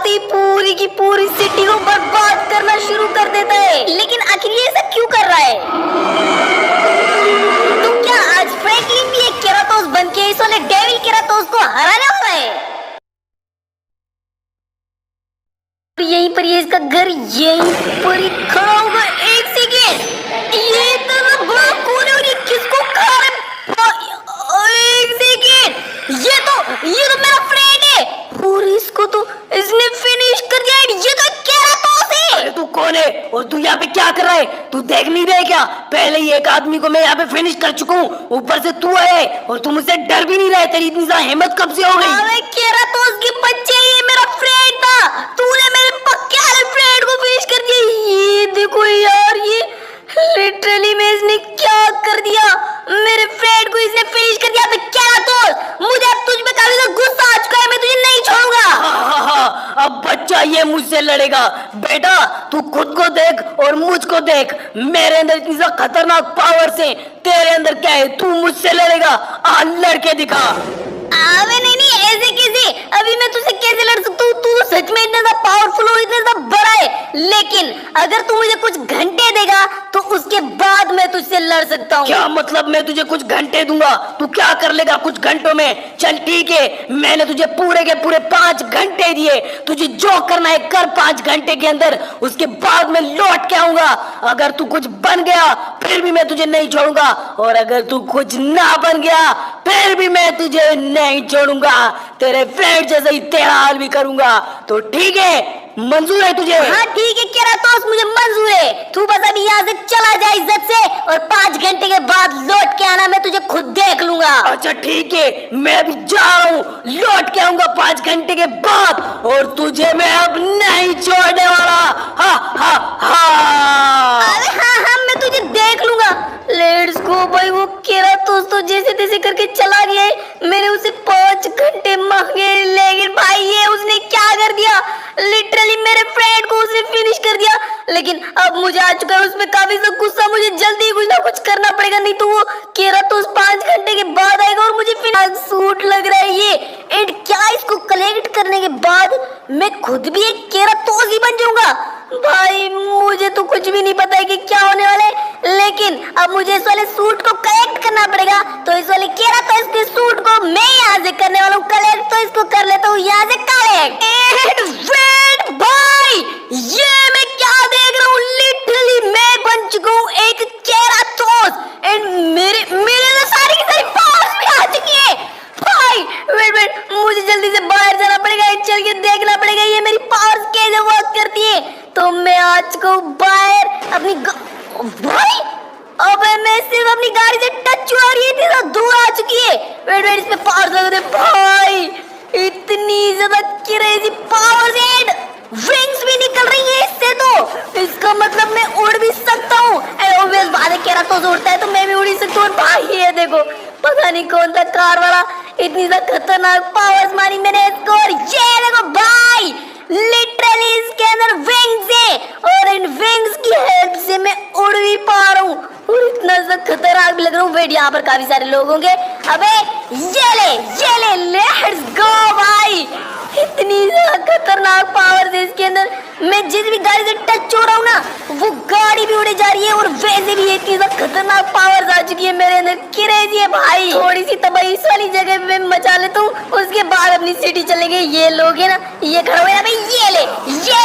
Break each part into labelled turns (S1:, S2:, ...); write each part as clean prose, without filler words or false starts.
S1: ही पूरी की पूरी सिटी को बर्बाद करना शुरू कर देता है। लेकिन आखिर ये ऐसा क्यों कर रहा है? तो क्या आज फ्रैंकलिन भी एक केराटोस बन के इस वाले डेविल केराटोस को हराने वाला है? यहीं पर ये इसका घर यहीं पर ही खड़ा होगा। एक सेकेंड, ये इतना बड़ा कौन है और ये किसको खा रहा है? एक सेकेंड, ये तो मेरा फ्रेंड है और इसको तो इसने फिनिश कर दिया। ये तो केराटोस है।
S2: अरे तू कौन है और तू यहाँ पे क्या कर रहा है? तू देख नहीं रहे क्या? पहले ही एक आदमी को मैं यहाँ पे फिनिश कर चुका हूँ, ऊपर से तू है और तू मुझसे डर भी नहीं रहे। तेरी इतनी ज़्यादा हिम्मत कब से हो गई?
S1: अरे केराटोस के बच्चे, ये मेरा फ्रेंड था। तूने मेरे पक्के वाले फ्रेंड को फिनिश कर दिया। ये देखो यार, ये लिटरली में इसने क्या कर दिया? मेरे फ्रेंड को इसने फिनिश कर दिया। केराटोस, मुझे अब तुझ पे काफी ज्यादा गुस्सा आ चुका है। मैं तुझे नहीं छोड़ूंगा।
S2: अब बच्चा ये मुझसे लड़ेगा। बेटा तू खुद को देख और मुझको देख। मेरे अंदर इतनी सा खतरनाक पावर से तेरे अंदर क्या है? तू मुझसे लड़ेगा? आ लड़के दिखा।
S1: अबे नहीं, ऐसे कैसे? अभी मैं तुझसे कैसे लड़ सकता हूँ? तू सच में इतना पावरफुल और इतना बड़ा है। लेकिन अगर तू मुझे कुछ घंटे देगा तो उसके बाद मैं तुझसे लड़ सकता हूँ।
S2: क्या मतलब मैं तुझे कुछ घंटे दूंगा? तू क्या कर लेगा कुछ घंटों में? चल ठीक है, मैंने तुझे पूरे के पूरे 5 घंटे दिए। तुझे जो करना है कर 5 घंटे के अंदर। उसके बाद मैं लौट के आऊंगा। अगर तू कुछ बन गया फिर भी मैं तुझे नहीं छोड़ूंगा, और अगर तू कुछ ना बन गया फिर भी मैं तुझे नहीं छोड़ूंगा। तेरे फ्रेंड जैसे ही तेरा हाल भी करूंगा। तो ठीक है, मंजूर है तुझे?
S1: हाँ ठीक है केराटोस, मुझे मंजूर है। तू बस अभी यहाँ से चला जा इज्जत से, और 5 घंटे के बाद लौट के आना। मैं तुझे खुद देख लूंगा।
S2: अच्छा ठीक है, मैं अभी जा रहा हूँ, लौट के आऊंगा 5 घंटे के बाद, और तुझे मैं अब नहीं छोड़ने वाला। हा हा हा।
S1: अरे हाँ, मैं तुझे देख लूंगा। लेट्स गो भाई। वो केराटोस तो जैसे तैसे करके चला गया है। मैंने उसे 5 घंटे मांगे, लेकिन भाई ये उसने क्या कर दिया? लिटरली मेरे फ्रेंड को उसने फिनिश कर दिया। लेकिन अब मुझे आ चुका है उसमें काफी सा गुस्सा। मुझे जल्दी कुछ ना कुछ करना पड़ेगा, नहीं तो वो केराटोस 5 घंटे के बाद आएगा और मुझे फिर सूट लग रहा है ये। एंड क्या इसको कलेक्ट करने के बाद मैं खुद भी एक केराटोस ही बन जाऊंगा? भाई मुझे तो कुछ भी नहीं पता है कि क्या होने वाला है। लेकिन अब मुझे इस वाले सूट को कलेक्ट करना पड़ेगा। तो इस वाले केराटोस के सूट को मैं यहाँ से करने वाला हूँ कलेक्ट। तो इसको कर लेता हूँ यहाँ से कलेक्ट। भाई ये मैं क्या देख रहा हूँ? लिटरली मैं बन चुका हूँ एक केराटोस। एंड मेरे तो सारी की सारी पावर्स भी आ चुकी है। भाई वेट, मुझे जल्दी से बाहर जाना पड़ेगा। चल के देखना पड़ेगा ये मेरी पावर्स कैसे वर्क करती है। तो मैं आ चुका हूँ बाहर अपनी भाई अबे मैं सिर्फ अपनी गाड़ी से टच हुआ और ये इतना दूर आ चुकी है। वेट इसमें पावर्स लग रहे भाई, इतनी ज्यादा क्रेजी पावर्स एंड विंग्स भी निकल रही है इससे। तो इसका मतलब मैं उड़ भी सकता हूँ। ऑब्वियस बात है, केराटोस उड़ता है तो मैं भी उड़ ही सकता हूँ। भाई ये देखो, पता नहीं कौन सा कार वाला इतनी सा खतरनाक पावर्स मारी मैंने इसको। और ये देखो भाई, लिटरली इसके अंदर विंग्स है और इन विंग्स की हेल्प से मैं उड़ भी पा रहा हूँ और इतना सा खतरनाक भी लग रहा हूँ। वेट, यहाँ पर काफी सारे लोग होंगे। अबे ये ले, लेट्स गो भाई। इतनी खतरनाक पावर है इसके अंदर। मैं जिस भी गाड़ी से टच हो रहा हूँ ना, वो गाड़ी भी उड़े जा रही है। और वैसे भी इतनी खतरनाक पावर आ चुकी है मेरे अंदर, क्रेजी है भाई। थोड़ी सी तबाही इस वाली जगह पे मचा लेता हूँ, उसके बाद अपनी सिटी चलेंगे। ये लोग है ना, ये खड़ा हुआ है भाई। ये ले,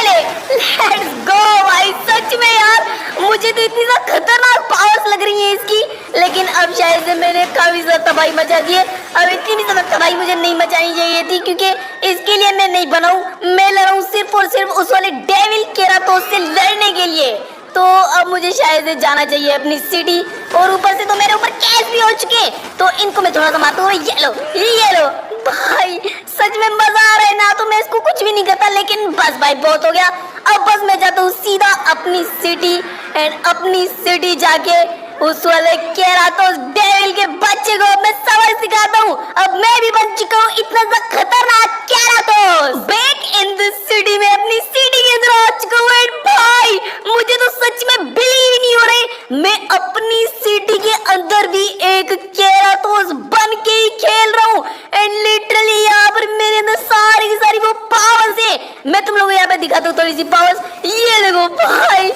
S1: लेट्स गो भाई। सच में यार मुझे तो इतनी खतरनाक पावर्स लग रही है इसकी। लेकिन अब शायद से मैंने काफी ज्यादा तबाही मचा दी है। अब इतनी भी ज्यादा तबाही मुझे नहीं मचानी चाहिए थी, क्योंकि इसके लिए मैं नहीं बना हूँ। मैं लड़ रहा हूँ सिर्फ और सिर्फ उस वाले डेविल केराटोस से लड़ने के लिए। तो अब मुझे शायद जाना चाहिए अपनी सिटी। और ऊपर से तो मेरे ऊपर कैच भी हो चुके, तो इनको मैं थोड़ा सा मारता हूँ। ये लो भाई, सच में मजा आ रहा है ना। तो मैं इसको कुछ भी नहीं करता, लेकिन बस भाई बहुत हो गया। अब बस मैं जाता हूँ सीधा अपनी सिटी, एंड अपनी सिटी जाके उस वाले केराटोस डेविल के बच्चे को मैं सबक सिखाता हूँ। अब मैं भी बन चुका हूँ इतना खतरनाक केराटोस। बैक इन द सिटी में अपनी सिटी के अंदर आ चुका हूँ। भाई मुझे तो सच में बिलीव ही नहीं हो रही, मैं अपनी सिटी के अंदर भी एक केराटोस बन के ही खेल रहा हूँ। एंड लिटरली यहाँ पर मेरे अंदर सारी की सारी वो पावर्स है मैं तुम लोगों को यहाँ पे दिखाता हूँ थोड़ी सी पावर्स। ये देखो भाई,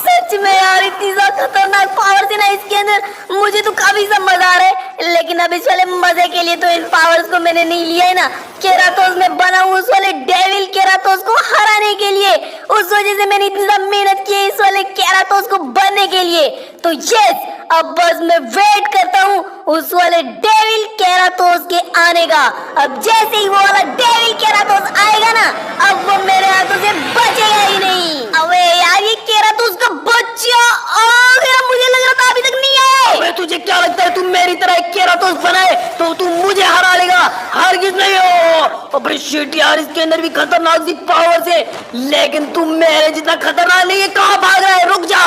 S1: सच में यार इतनी ज्यादा खतरनाक पावर्स है ना इसके अंदर, मुझे तो काफी सा मजा आ रहा है। लेकिन अब इस वाले मजे के लिए तो इन पावर्स को मैंने नहीं लिया है ना। केराटोस में बना हूँ उस वाले डेविल केराटोस को हराने के लिए, उस वजह से मैंने इतनी ज्यादा मेहनत की है इस वाले केराटोस को बनने के लिए। तो यस, अब बस मैं वेट करता हूँ उस वाले डेविल केराटोस के आने का। अब जैसे ही वो वाला डेविल केराटोस आएगा ना, अब वो मेरे हाथों से बचेगा ही नहीं। अबे यार, ये केराटोस का बच्चा आ गया, मुझे लग रहा था अभी तक नहीं आया।
S2: अबे तुझे क्या लगता है तुम मेरी तरह एक केराटोस बनाए तो तू मुझे हरा लेगा? हरगिज नहीं हो। अबे शिट यार, इसके अंदर भी खतरनाक सी पावर्स है, लेकिन तुम मेरे जितना खतरनाक नहीं है। कहाँ भाग रहा है? रुक जा,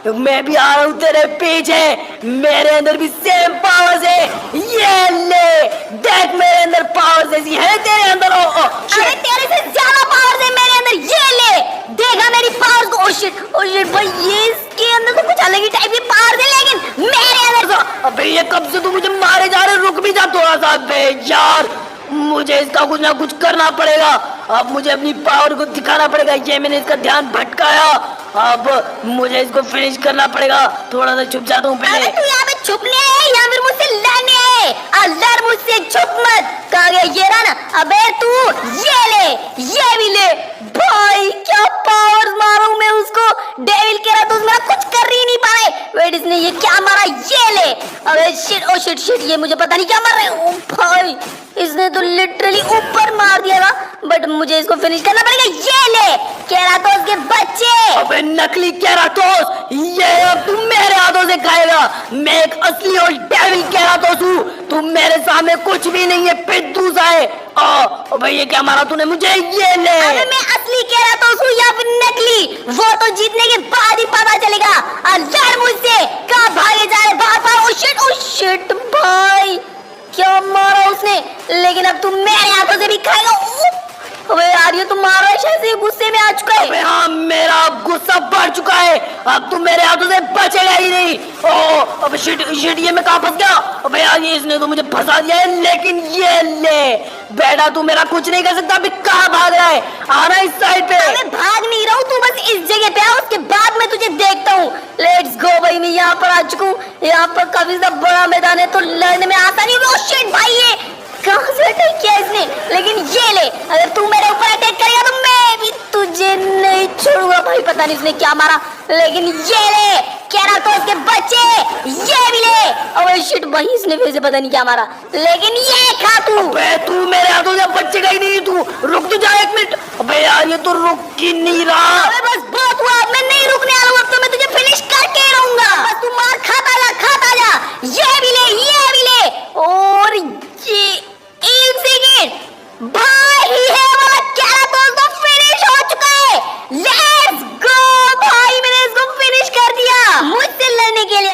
S2: मैं भी आ रहा हूँ तेरे पीछे। मेरे अंदर भी सेम पावर्स है। ये ले देख, मेरे अंदर पावर्स ऐसी है तेरे अंदर।
S1: अरे तेरे से ज्यादा पावर्स है मेरे अंदर, ये ले देखा मेरी पावर्स को। ओ शिट भाई, ये इसके अंदर तो कुछ अलग ही टाइप की पावर्स है, लेकिन मेरे अंदर तो।
S2: अबे ये कब से तू मुझे मारे जा रहे? रुक भी जा थोड़ा सा। अबे यार, मुझे इसका कुछ ना कुछ करना पड़ेगा। अब मुझे अपनी पावर को दिखाना पड़ेगा। ये मैंने इसका ध्यान भटकाया, अब मुझे इसको फिनिश करना पड़ेगा। थोड़ा सा छुप जाता हूँ पहले।
S1: अबे तू यहाँ पे छुपने है या फिर मुझसे लड़ने है? लड़ मुझसे, छुप मत। कहाँ गया? ये रहा ना। अबे तू ये ले, ये भी ले। भाई क्या पावर्स मारूं मैं उसको। डेविल केराटोस मेरा कुछ कर ही नहीं पाए। वेट, इसने ये क्या मारा? ये ले। अबे शिट, ओ शिट, ये मुझे पता नहीं क्या मार रहे। ओ भाई, इसने तो लिटरली ऊपर मार दिया था, बट मुझे इसको फिनिश करना पड़ेगा। ये ले केराटोस के बच्चे।
S2: अबे नकली केराटोस, ये अब तुम मेरे हाथों से खाएगा। मैं एक असली और डेविल केराटोस हूँ। तुम मेरे सामने कुछ भी नहीं है, पिद्दू सा है। अबे ये क्या मारा तूने मुझे? ये ले।
S1: अबे मैं असली केराटोस हूँ या फिर नकली, वो तो जीतने के बाद ही पता चलेगा। लड़ मुझसे। कहाँ भागे जा रहे? भाग। ओ शिट भाई, क्या मारा उसने। लेकिन अब तुम मेरे हाथों से भी खाएगा। अबे यार, ये तो मारा है, शायद से गुस्से में आ चुका है।
S2: अबे हाँ, मेरा गुस्सा बढ़ चुका है। अब तुम मेरे हाथों से बचेगा ही नहीं। अबे शिट, ये मैं कहाँ फंस गया? अबे यार, ये इसने तो मुझे फंसा दिया है। लेकिन ये ले बेटा, तू मेरा कुछ नहीं कर सकता। अभी कहाँ भाग रहा है? आना इस साइड पे।
S1: मैं भाग नहीं रहा हूँ, तू बस इस जगह पे आ, उसके बाद मैं तुझे देखता हूँ। लेट्स गो भाई, मैं यहाँ पर आ चुका हूँ। यहाँ पर काफी सा बड़ा मैदान है, तो लड़ने में आसानी होगी। ओ शिट भाई, ये कहाँ से अटैक किया इसने? लेकिन ये ले, अगर तू मेरे ऊपर अटैक करेगा तो मैं भी तुझे नहीं छोड़ूंगा भाई। पता नहीं इसने क्या मारा, लेकिन ये ले केराटोस के बच्चे, ये भी ले। अबे शिट भाई, इसने फिर से पता नहीं क्या मारा, लेकिन ये खा तू।
S2: अबे तू मेरे हाथों से बचेगा ही नहीं। तू रुक तो जा 1 मिनट। अबे यार, ये तो रुक ही नहीं रहा।
S1: अबे